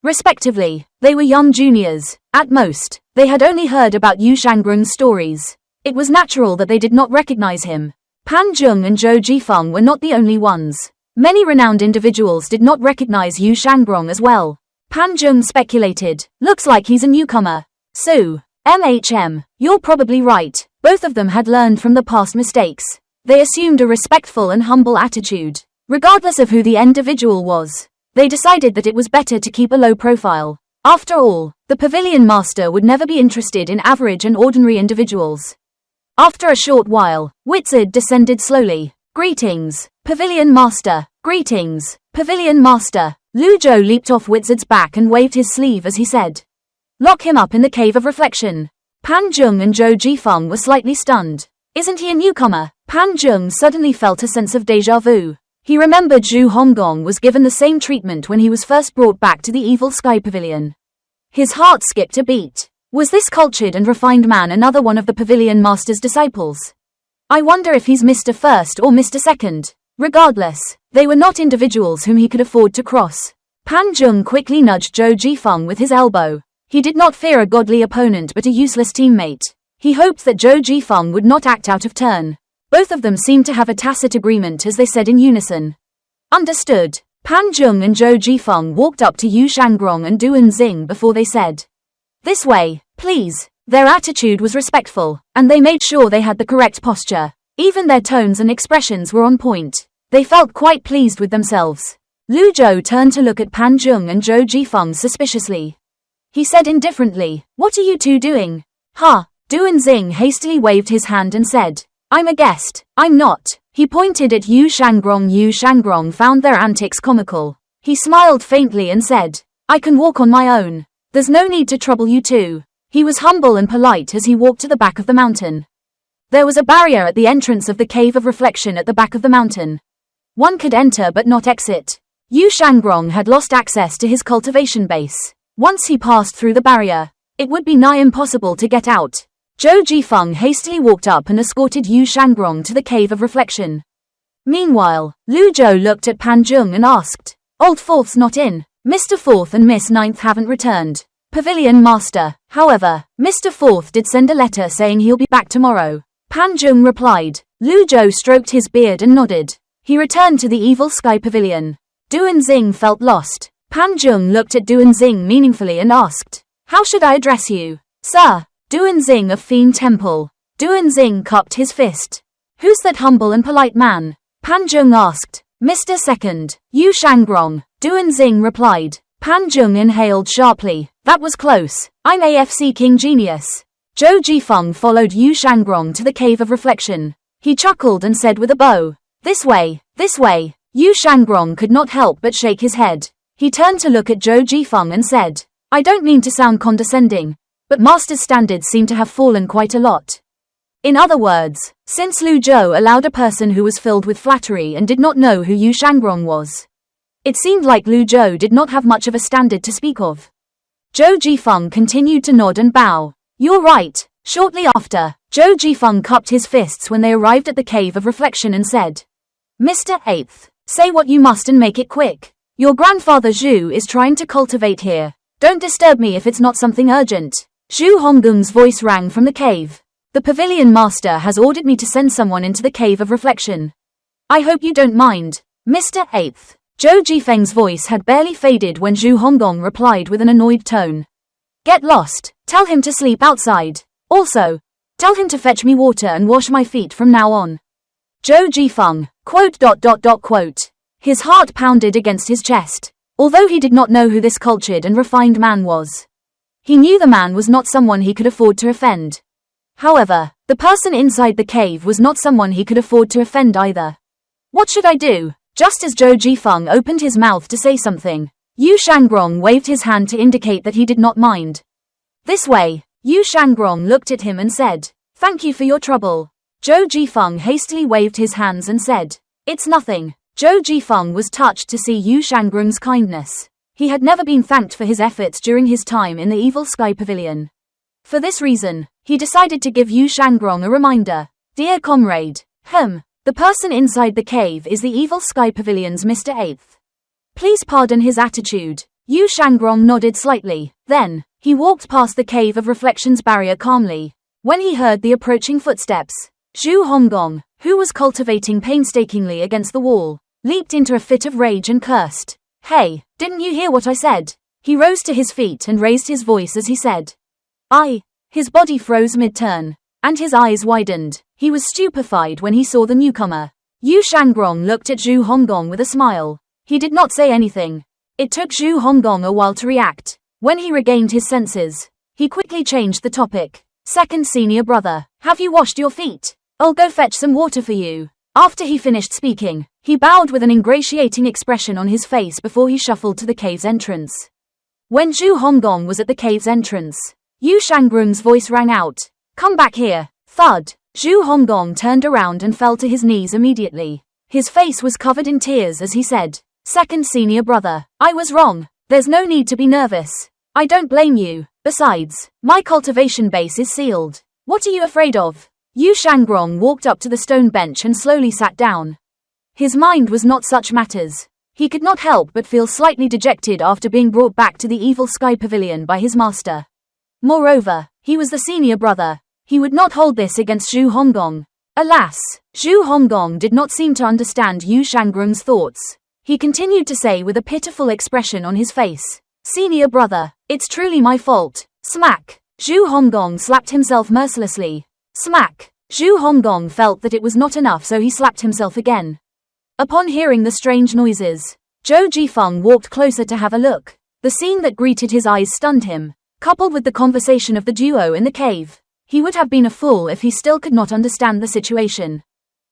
Respectively, they were young juniors. At most, they had only heard about Yu Shangrong's stories. It was natural that they did not recognize him. Pan Zheng and Zhou Jifeng were not the only ones. Many renowned individuals did not recognize Yu Shangrong as well. Pan Zheng speculated, looks like he's a newcomer. So, you're probably right. Both of them had learned from the past mistakes. They assumed a respectful and humble attitude. Regardless of who the individual was, they decided that it was better to keep a low profile. After all, the Pavilion Master would never be interested in average and ordinary individuals. After a short while, Wizard descended slowly. Greetings, Pavilion Master. Greetings, Pavilion Master. Lu Zhou leaped off Wizard's back and waved his sleeve as he said, Lock him up in the Cave of Reflection. Pan Zheng and Zhou Jifeng were slightly stunned. Isn't he a newcomer? Pan Zheng suddenly felt a sense of déjà vu. He remembered Zhu Honggong was given the same treatment when he was first brought back to the Evil Sky Pavilion. His heart skipped a beat. Was this cultured and refined man another one of the Pavilion Master's disciples? I wonder if he's Mr. First or Mr. Second. Regardless, they were not individuals whom he could afford to cross. Pan Zheng quickly nudged Zhou Jifeng with his elbow. He did not fear a godly opponent but a useless teammate. He hoped that Zhou Jifeng would not act out of turn. Both of them seemed to have a tacit agreement as they said in unison. Understood. Pan Zheng and Zhou Jifeng walked up to Yu Shangrong and Duan Xing before they said, This way. Please. Their attitude was respectful, and they made sure they had the correct posture. Even their tones and expressions were on point. They felt quite pleased with themselves. Lu Zhou turned to look at Pan Zheng and Zhou Jifeng suspiciously. He said indifferently, "What are you two doing?" "Ha." Duan Xing hastily waved his hand and said, "I'm a guest." "I'm not." He pointed at Yu Shangrong. Yu Shangrong found their antics comical. He smiled faintly and said, "I can walk on my own. There's no need to trouble you two." He was humble and polite as he walked to the back of the mountain. There was a barrier at the entrance of the Cave of Reflection at the back of the mountain. One could enter but not exit. Yu Shangrong had lost access to his cultivation base. Once he passed through the barrier, it would be nigh impossible to get out. Zhou Jifeng hastily walked up and escorted Yu Shangrong to the Cave of Reflection. Meanwhile, Lu Zhou looked at Pan Zheng and asked, "Old Fourth's not in. Mr. Fourth and Miss Ninth haven't returned." "Pavilion Master." However, Mr. Fourth did send a letter saying he'll be back tomorrow. Pan Zheng replied. Lu Zhou stroked his beard and nodded. He returned to the Evil Sky Pavilion. Duan Xing felt lost. Pan Zheng looked at Duan Xing meaningfully and asked, "How should I address you?" "Sir." Duan Xing of Fiend Temple. Duan Xing cupped his fist. "Who's that humble and polite man?" Pan Zheng asked. "Mr. Second, Yu Shangrong." Duan Xing replied. Pan Zheng inhaled sharply. "That was close. I'm AFC King Genius." Zhou Jifeng followed Yu Shangrong to the Cave of Reflection. He chuckled and said with a bow, "This way, this way." Yu Shangrong could not help but shake his head. He turned to look at Zhou Jifeng and said, "I don't mean to sound condescending, but Master's standards seem to have fallen quite a lot." In other words, since Lu Zhou allowed a person who was filled with flattery and did not know who Yu Shangrong was, it seemed like Lu Zhou did not have much of a standard to speak of. Zhou Jifeng continued to nod and bow. "You're right." Shortly after, Zhou Jifeng cupped his fists when they arrived at the Cave of Reflection and said, "Mr. Eighth, say what you must and make it quick. Your grandfather Zhu is trying to cultivate here. Don't disturb me if it's not something urgent." Zhu Honggung's voice rang from the cave. "The Pavilion Master has ordered me to send someone into the Cave of Reflection. I hope you don't mind, Mr. Eighth." Zhou Jifeng's voice had barely faded when Zhu Honggong replied with an annoyed tone. "Get lost. Tell him to sleep outside. Also, tell him to fetch me water and wash my feet from now on." Zhou Jifeng, quote. His heart pounded against his chest. Although he did not know who this cultured and refined man was, he knew the man was not someone he could afford to offend. However, the person inside the cave was not someone he could afford to offend either. "What should I do?" Just as Zhou Jifeng opened his mouth to say something, Yu Shangrong waved his hand to indicate that he did not mind. "This way." Yu Shangrong looked at him and said, "Thank you for your trouble." Zhou Jifeng hastily waved his hands and said, "It's nothing." Zhou Jifeng was touched to see Yu Shangrong's kindness. He had never been thanked for his efforts during his time in the Evil Sky Pavilion. For this reason, he decided to give Yu Shangrong a reminder. "Dear comrade, the person inside the cave is the Evil Sky Pavilion's Mr. Eighth. Please pardon his attitude." Yu Shangrong nodded slightly. Then, he walked past the Cave of Reflection's barrier calmly. When he heard the approaching footsteps, Zhu Honggong, who was cultivating painstakingly against the wall, leaped into a fit of rage and cursed. "Hey, didn't you hear what I said?" He rose to his feet and raised his voice as he said, "I." His body froze mid-turn, and his eyes widened. He was stupefied when he saw the newcomer. Yu Shangrong looked at Zhu Honggong with a smile. He did not say anything. It took Zhu Honggong a while to react. When he regained his senses, he quickly changed the topic. "Second senior brother, have you washed your feet? I'll go fetch some water for you." After he finished speaking, he bowed with an ingratiating expression on his face before he shuffled to the cave's entrance. When Zhu Honggong was at the cave's entrance, Yu Shangrong's voice rang out, "Come back here." Thud. Zhu Honggong turned around and fell to his knees immediately. His face was covered in tears as he said, "Second senior brother, I was wrong. There's no need to be nervous. I don't blame you. Besides, my cultivation base is sealed. What are you afraid of?" Yu Shangrong walked up to the stone bench and slowly sat down. His mind was not such matters. He could not help but feel slightly dejected after being brought back to the Evil Sky Pavilion by his master. Moreover, he was the senior brother. He would not hold this against Zhu Honggong. Alas, Zhu Honggong did not seem to understand Yu Shangrong's thoughts. He continued to say with a pitiful expression on his face, "Senior brother, it's truly my fault." Smack. Zhu Honggong slapped himself mercilessly. Smack! Zhu Honggong felt that it was not enough, so he slapped himself again. Upon hearing the strange noises, Zhou Jifeng walked closer to have a look. The scene that greeted his eyes stunned him. Coupled with the conversation of the duo in the cave, he would have been a fool if he still could not understand the situation.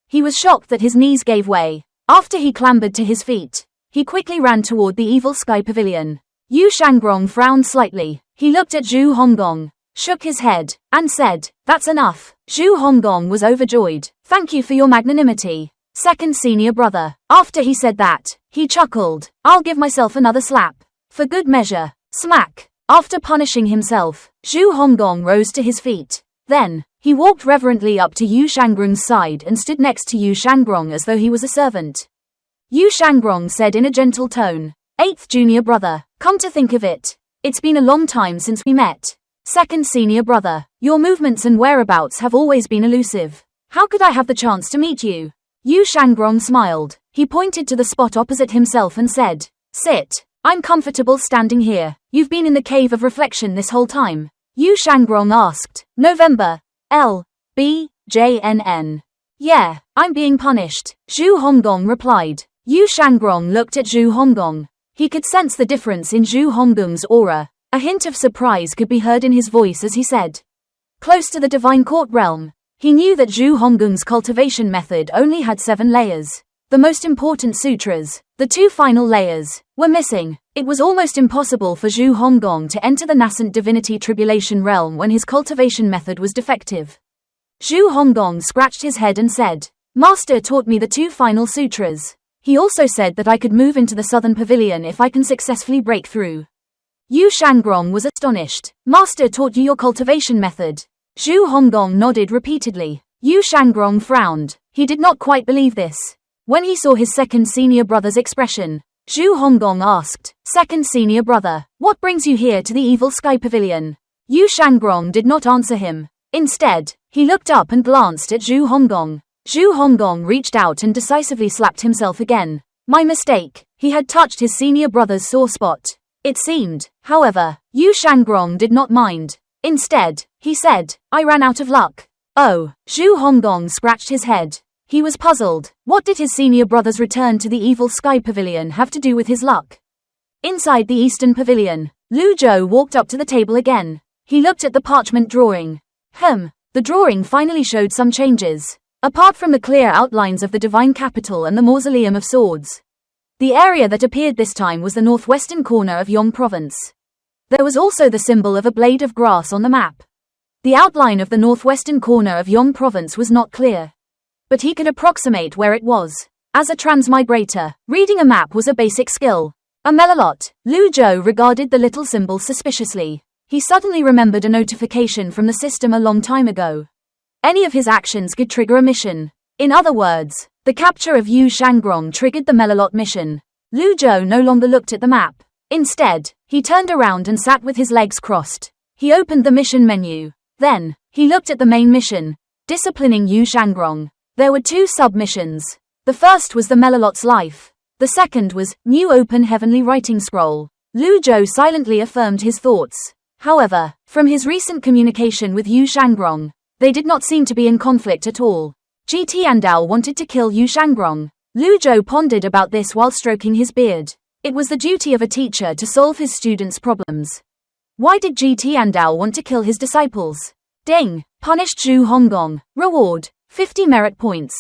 He was shocked that his knees gave way. After he clambered to his feet, he quickly ran toward the evil sky pavilion. Yu Shangrong frowned slightly. He looked at Zhu Honggong, shook his head, and said, "That's enough." Zhu Honggong was overjoyed. "Thank you for your magnanimity, second senior brother." After he said that, he chuckled. "I'll give myself another slap. For good measure." Smack! After punishing himself, Zhu Honggong rose to his feet. Then, he walked reverently up to Yu Shangrong's side and stood next to Yu Shangrong as though he was a servant. Yu Shangrong said in a gentle tone, "Eighth junior brother, come to think of it, it's been a long time since we met. Second senior brother, your movements and whereabouts have always been elusive. How could I have the chance to meet you?" Yu Shangrong smiled. He pointed to the spot opposite himself and said, "Sit. I'm comfortable standing here. You've been in the cave of reflection this whole time?" Yu Shangrong asked. November. L. B. JNN. "Yeah, I'm being punished," Zhu Honggong replied. Yu Shangrong looked at Zhu Honggong. He could sense the difference in Zhu Honggong's aura. A hint of surprise could be heard in his voice as he said, "Close to the divine court realm." He knew that Zhu Honggong's cultivation method only had 7 layers. The most important sutras, the 2 final layers, were missing. It was almost impossible for Zhu Honggong to enter the nascent divinity tribulation realm when his cultivation method was defective. Zhu Honggong scratched his head and said, "Master taught me the 2 final sutras. He also said that I could move into the southern pavilion if I can successfully break through." Yu Shangrong was astonished. "Master taught you your cultivation method?" Zhu Honggong nodded repeatedly. Yu Shangrong frowned. He did not quite believe this. When he saw his second senior brother's expression, Zhu Honggong asked, "Second senior brother, what brings you here to the evil sky pavilion?" Yu Shangrong did not answer him. Instead, he looked up and glanced at Zhu Honggong. Zhu Honggong reached out and decisively slapped himself again. My mistake. He had touched his senior brother's sore spot. It seemed, however, Yu Shangrong did not mind. Instead, he said, "I ran out of luck." Oh, Zhu Honggong scratched his head. He was puzzled. What did his senior brother's return to the evil sky pavilion have to do with his luck? Inside the eastern pavilion, Lu Zhou walked up to the table again. He looked at the parchment drawing. The drawing finally showed some changes. Apart from the clear outlines of the divine capital and the mausoleum of swords, the area that appeared this time was the northwestern corner of Yong province. There was also the symbol of a blade of grass on the map. The outline of the northwestern corner of Yong province was not clear, but he could approximate where it was. As a transmigrator, reading a map was a basic skill. A melolot, Lu Zhou regarded the little symbol suspiciously. He suddenly remembered a notification from the system a long time ago. Any of his actions could trigger a mission. In other words, the capture of Yu Shangrong triggered the melolot mission. Lu Zhou no longer looked at the map. Instead, he turned around and sat with his legs crossed. He opened the mission menu. Then, he looked at the main mission, disciplining Yu Shangrong. There were 2 sub-missions. The first was the melolot's life. The second was, new open heavenly writing scroll. Lu Zhou silently affirmed his thoughts. However, from his recent communication with Yu Shangrong, they did not seem to be in conflict at all. Ji Tiandao wanted to kill Yu Shangrong. Lu Zhou pondered about this while stroking his beard. It was the duty of a teacher to solve his students' problems. Why did Ji Tiandao want to kill his disciples? Ding! Punished Zhu Honggong. Reward, 50 merit points.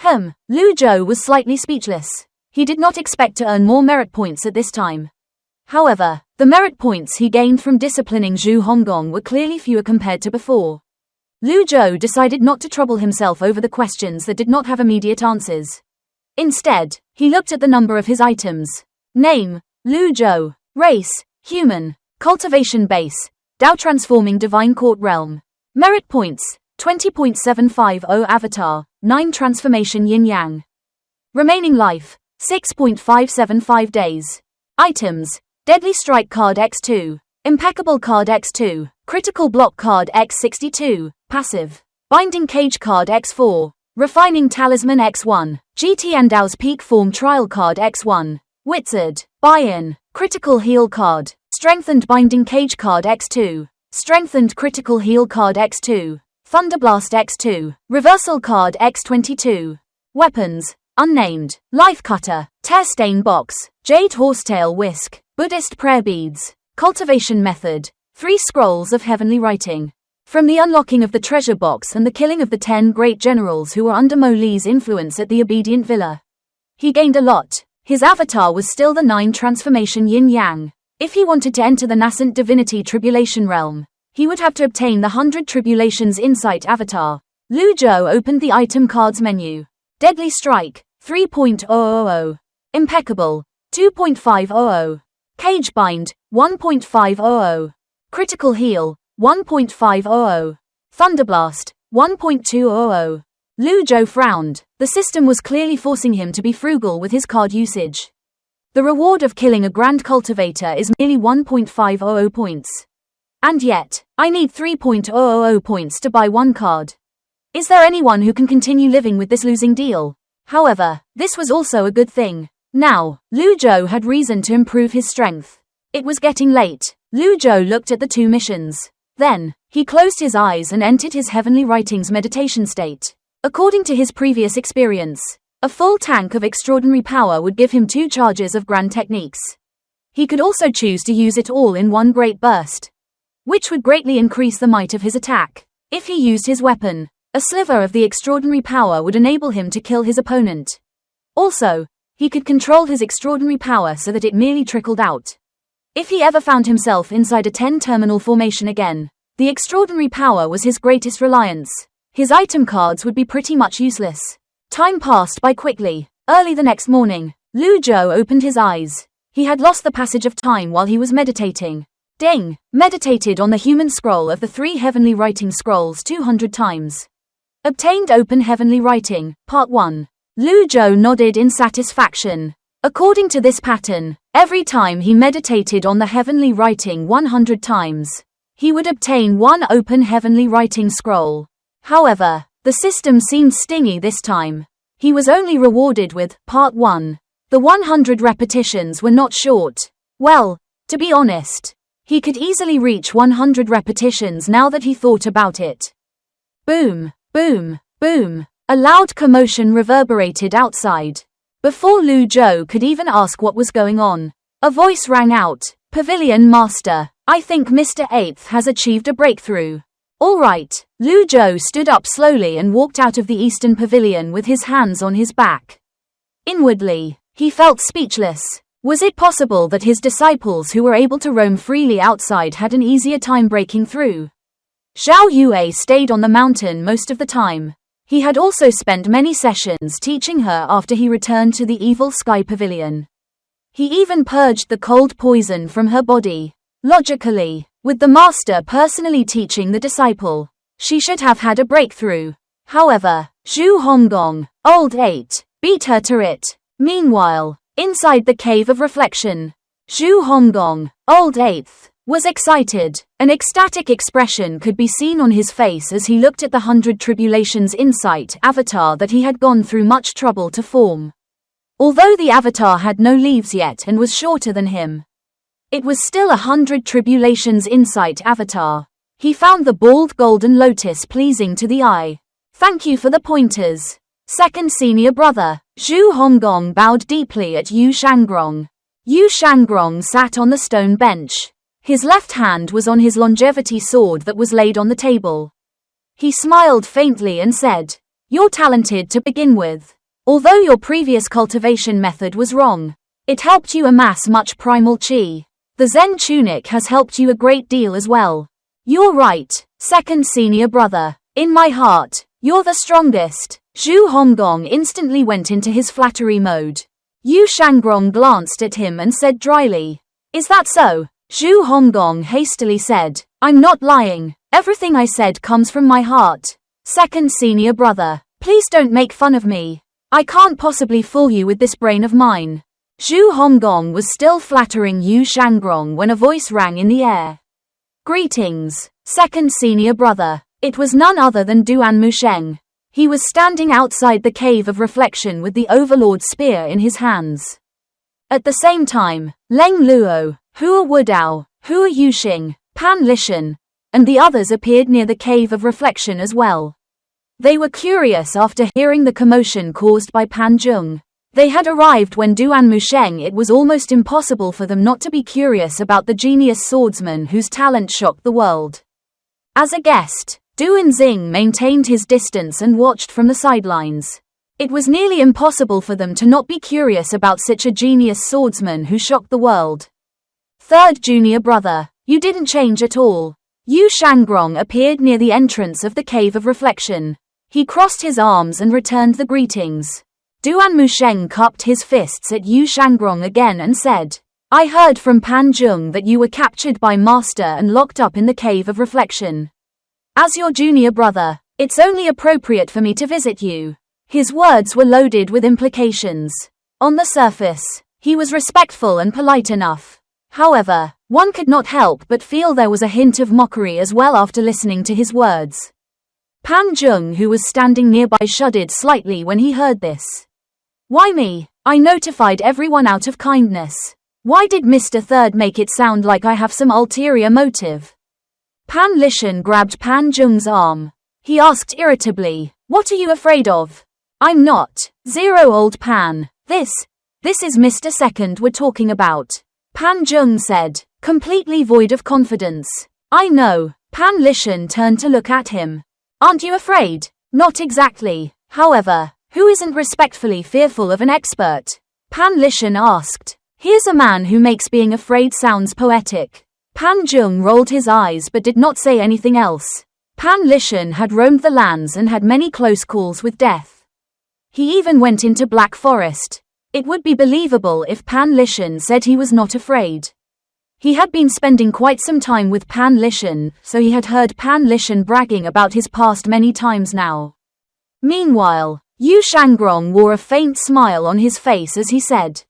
Lu Zhou was slightly speechless. He did not expect to earn more merit points at this time. However, the merit points he gained from disciplining Zhu Honggong were clearly fewer compared to before. Lu Zhou decided not to trouble himself over the questions that did not have immediate answers. Instead, he looked at the number of his items. Name, Lu Zhou. Race, human. Cultivation base, Dao transforming divine court realm. Merit points, 20.750 avatar, 9 transformation yin yang. Remaining life, 6.575 days. Items, deadly strike card X2, impeccable card X2, critical block card X62, passive, binding cage card X4, refining talisman X1, Ji Tiandao's peak form trial card X1, wizard, buy-in, critical heal card, strengthened binding cage card X2, Strengthened critical heal card X2. Thunderblast X2. Reversal card X22. Weapons. Unnamed. Life Cutter. Tear Stain Box. Jade Horsetail Whisk. Buddhist Prayer Beads. Cultivation Method. 3 Scrolls of Heavenly Writing. From the unlocking of the treasure box and the killing of the 10 great generals who were under Mo Li's influence at the Obedient Villa, he gained a lot. His avatar was still the 9 transformation yin-yang. If he wanted to enter the nascent divinity tribulation realm, he would have to obtain the 100 Tribulations Insight avatar. Lu Zhou opened the item cards menu. Deadly Strike, 3.000. Impeccable, 2.500. Cage Bind, 1.500. Critical Heal, 1.500. Thunderblast, 1.200. Lu Zhou frowned. The system was clearly forcing him to be frugal with his card usage. The reward of killing a Grand Cultivator is merely 1.500 points. And yet, I need 3.000 points to buy 1 card. Is there anyone who can continue living with this losing deal? However, this was also a good thing. Now, Lu Zhou had reason to improve his strength. It was getting late. Lu Zhou looked at the 2 missions. Then, he closed his eyes and entered his Heavenly Writings meditation state. According to his previous experience, a full tank of extraordinary power would give him 2 charges of grand techniques. He could also choose to use it all in one great burst, which would greatly increase the might of his attack. If he used his weapon, a sliver of the extraordinary power would enable him to kill his opponent. Also, he could control his extraordinary power so that it merely trickled out. If he ever found himself inside a 10-terminal formation again, the extraordinary power was his greatest reliance. His item cards would be pretty much useless. Time passed by quickly. Early the next morning, Lu Zhou opened his eyes. He had lost the passage of time while he was meditating. Ding! Meditated on the human scroll of the 3 heavenly writing scrolls 200 times. Obtained open heavenly writing, part 1. Lu Zhou nodded in satisfaction. According to this pattern, every time he meditated on the heavenly writing 100 times, he would obtain 1 open heavenly writing scroll. However, the system seemed stingy this time. He was only rewarded with part 1. The 100 repetitions were not short. Well, to be honest, he could easily reach 100 repetitions now that he thought about it. Boom, boom, boom. A loud commotion reverberated outside. Before Lu Zhou could even ask what was going on, a voice rang out. Pavilion Master, I think Mr. 8th has achieved a breakthrough. All right. Lu Zhou stood up slowly and walked out of the Eastern Pavilion with his hands on his back. Inwardly, he felt speechless. Was it possible that his disciples who were able to roam freely outside had an easier time breaking through? Xiao Yue stayed on the mountain most of the time. He had also spent many sessions teaching her after he returned to the Evil Sky Pavilion. He even purged the cold poison from her body. Logically, with the master personally teaching the disciple, she should have had a breakthrough. However, Zhu Honggong, old 8, beat her to it. Meanwhile, inside the Cave of Reflection, Zhu Honggong, old 8th, was excited. An ecstatic expression could be seen on his face as he looked at the 100 Tribulations Insight avatar that he had gone through much trouble to form. Although the avatar had no leaves yet and was shorter than him, it was still a 100 Tribulations Insight avatar. He found the bald golden lotus pleasing to the eye. Thank you for the pointers. Second senior brother, Zhu Honggong bowed deeply at Yu Shangrong. Yu Shangrong sat on the stone bench. His left hand was on his longevity sword that was laid on the table. He smiled faintly and said, "You're talented to begin with. Although your previous cultivation method was wrong, it helped you amass much primal chi. The Zen tunic has helped you a great deal as well. You're right, second senior brother. In my heart, you're the strongest." Zhu Honggong instantly went into his flattery mode. Yu Shangrong glanced at him and said dryly, "Is that so?" Zhu Honggong hastily said, "I'm not lying. Everything I said comes from my heart. Second senior brother, please don't make fun of me. I can't possibly fool you with this brain of mine." Zhu Honggong was still flattering Yu Shangrong when a voice rang in the air. "Greetings, second senior brother." It was none other than Duan Musheng. He was standing outside the Cave of Reflection with the Overlord's spear in his hands. At the same time, Leng Luo, Hua Wudao, Hua Yuxing, Pan Lishan, and the others appeared near the cave of reflection as well. They were curious after hearing the commotion caused by Pan Zheng. They had arrived when Duan Musheng. It was almost impossible for them not to be curious about the genius swordsman whose talent shocked the world. As a guest, Duan Xing maintained his distance and watched from the sidelines. It was nearly impossible for them to not be curious about such a genius swordsman who shocked the world. Third junior brother, you didn't change at all. Yu Shangrong appeared near the entrance of the cave of reflection. He crossed his arms and returned the greetings. Duan Musheng cupped his fists at Yu Shangrong again and said, I heard from Pan Zheng that you were captured by Master and locked up in the cave of reflection. As your junior brother, it's only appropriate for me to visit you. His words were loaded with implications. On the surface, he was respectful and polite enough. However, one could not help but feel there was a hint of mockery as well after listening to his words. Pan Zheng, who was standing nearby, shuddered slightly when he heard this. Why me? I notified everyone out of kindness. Why did Mr. Third make it sound like I have some ulterior motive? Pan Lishan grabbed Pan Zheng's arm. He asked irritably, what are you afraid of? I'm not. 0-old Pan. This is Mr. Second we're talking about. Pan Zheng said, completely void of confidence. I know. Pan Lishan turned to look at him. Aren't you afraid? Not exactly. However, who isn't respectfully fearful of an expert? Pan Lishan asked. Here's a man who makes being afraid sounds poetic. Pan Zheng rolled his eyes but did not say anything else. Pan Lishan had roamed the lands and had many close calls with death. He even went into Black Forest. It would be believable if Pan Lishan said he was not afraid. He had been spending quite some time with Pan Lishan, so he had heard Pan Lishan bragging about his past many times now. Meanwhile, Yu Shangrong wore a faint smile on his face as he said,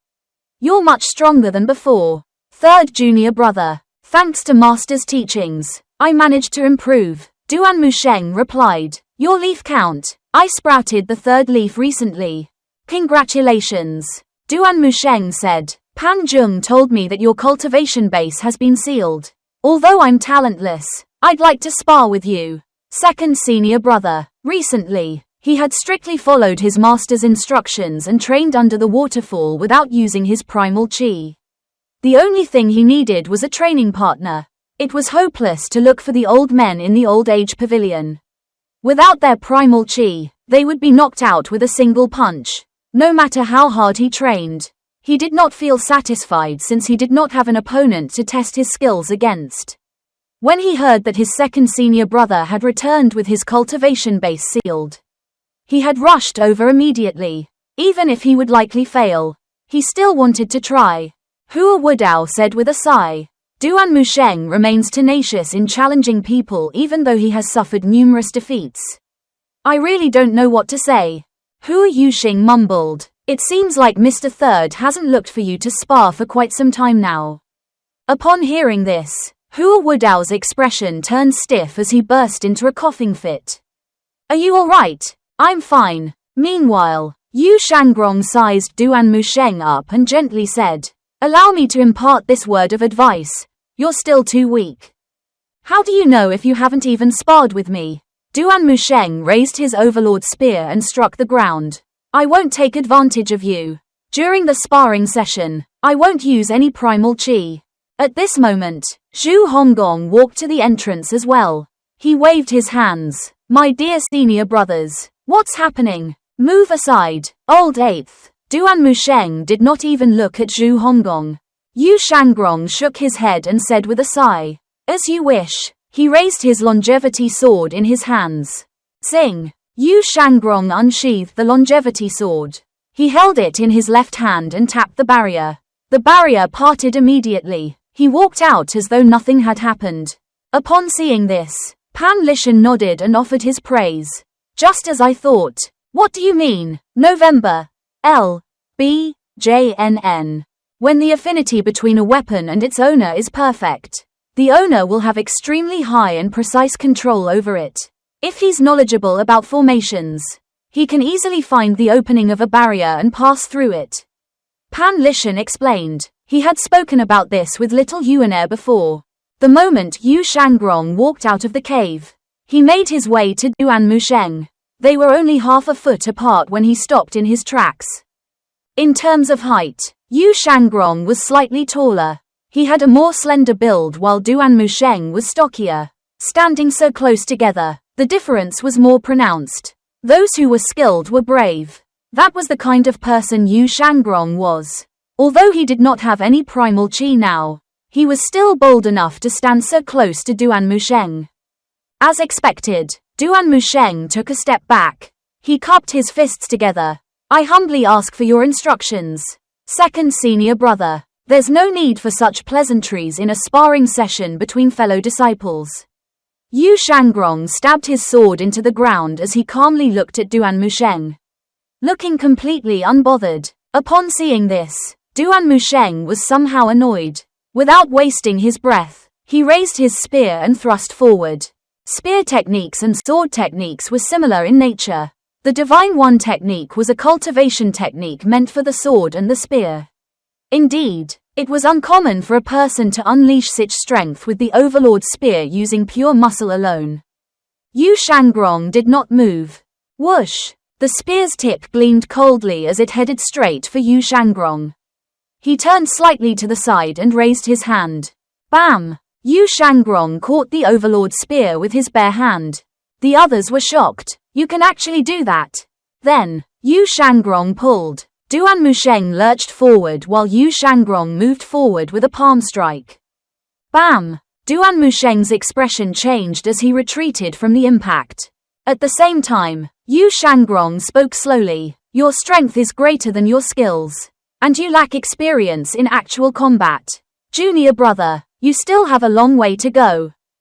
You're much stronger than before. Third junior brother. Thanks to Master's teachings, I managed to improve. Duan Musheng replied, Your leaf count. I sprouted the third leaf recently. Congratulations. Duan Musheng said, Pan Zheng told me that your cultivation base has been sealed. Although I'm talentless, I'd like to spar with you. Second senior brother. Recently, he had strictly followed his master's instructions and trained under the waterfall without using his primal chi. The only thing he needed was a training partner. It was hopeless to look for the old men in the old age pavilion. Without their primal chi, they would be knocked out with a single punch. No matter how hard he trained, he did not feel satisfied since he did not have an opponent to test his skills against. When he heard that his second senior brother had returned with his cultivation base sealed, he had rushed over immediately. Even if he would likely fail, he still wanted to try. Hua Wudao said with a sigh. Duan Musheng remains tenacious in challenging people even though he has suffered numerous defeats. I really don't know what to say. Hua Yuxing mumbled. It seems like Mr. Third hasn't looked for you to spar for quite some time now. Upon hearing this, Hua Wudao's expression turned stiff as he burst into a coughing fit. Are you alright? I'm fine. Meanwhile, Yu Shangrong sized Duan Musheng up and gently said, Allow me to impart this word of advice. You're still too weak. How do you know if you haven't even sparred with me? Duan Musheng raised his overlord spear and struck the ground. I won't take advantage of you. During the sparring session, I won't use any primal chi. At this moment, Zhu Honggong walked to the entrance as well. He waved his hands. My dear senior brothers, what's happening? Move aside, old eighth. Duan Musheng did not even look at Zhu Honggong. Yu Shangrong shook his head and said with a sigh, As you wish. He raised his longevity sword in his hands. Zing. Yu Shangrong unsheathed the longevity sword. He held it in his left hand and tapped the barrier. The barrier parted immediately. He walked out as though nothing had happened. Upon seeing this, Pan Lishan nodded and offered his praise. Just as I thought. What do you mean? November. L. B. J. N. N. When the affinity between a weapon and its owner is perfect, the owner will have extremely high and precise control over it. If he's knowledgeable about formations, he can easily find the opening of a barrier and pass through it. Pan Lishan explained. He had spoken about this with little Yuaner before. The moment Yu Shangrong walked out of the cave, he made his way to Duan Musheng. They were only half a foot apart when he stopped in his tracks. In terms of height, Yu Shangrong was slightly taller. He had a more slender build while Duan Musheng was stockier. Standing so close together, the difference was more pronounced. Those who were skilled were brave. That was the kind of person Yu Shangrong was. Although he did not have any primal chi now, he was still bold enough to stand so close to Duan Musheng. As expected, Duan Musheng took a step back. He cupped his fists together. I humbly ask for your instructions. Second senior brother. There's no need for such pleasantries in a sparring session between fellow disciples. Yu Shangrong stabbed his sword into the ground as he calmly looked at Duan Musheng. Looking completely unbothered. Upon seeing this, Duan Musheng was somehow annoyed. Without wasting his breath, he raised his spear and thrust forward. Spear techniques and sword techniques were similar in nature. The Divine One technique was a cultivation technique meant for the sword and the spear. Indeed, it was uncommon for a person to unleash such strength with the Overlord spear using pure muscle alone. Yu Shangrong did not move. Whoosh! The spear's tip gleamed coldly as it headed straight for Yu Shangrong. He turned slightly to the side and raised his hand. Bam! Yu Shangrong caught the Overlord spear with his bare hand. The others were shocked. You can actually do that? Then, Yu Shangrong pulled. Duan Musheng lurched forward while Yu Shangrong moved forward with a palm strike. Bam! Duan Musheng's expression changed as he retreated from the impact. At the same time, Yu Shangrong spoke slowly. Your strength is greater than your skills. And you lack experience in actual combat. Junior brother, you still have a long way to go.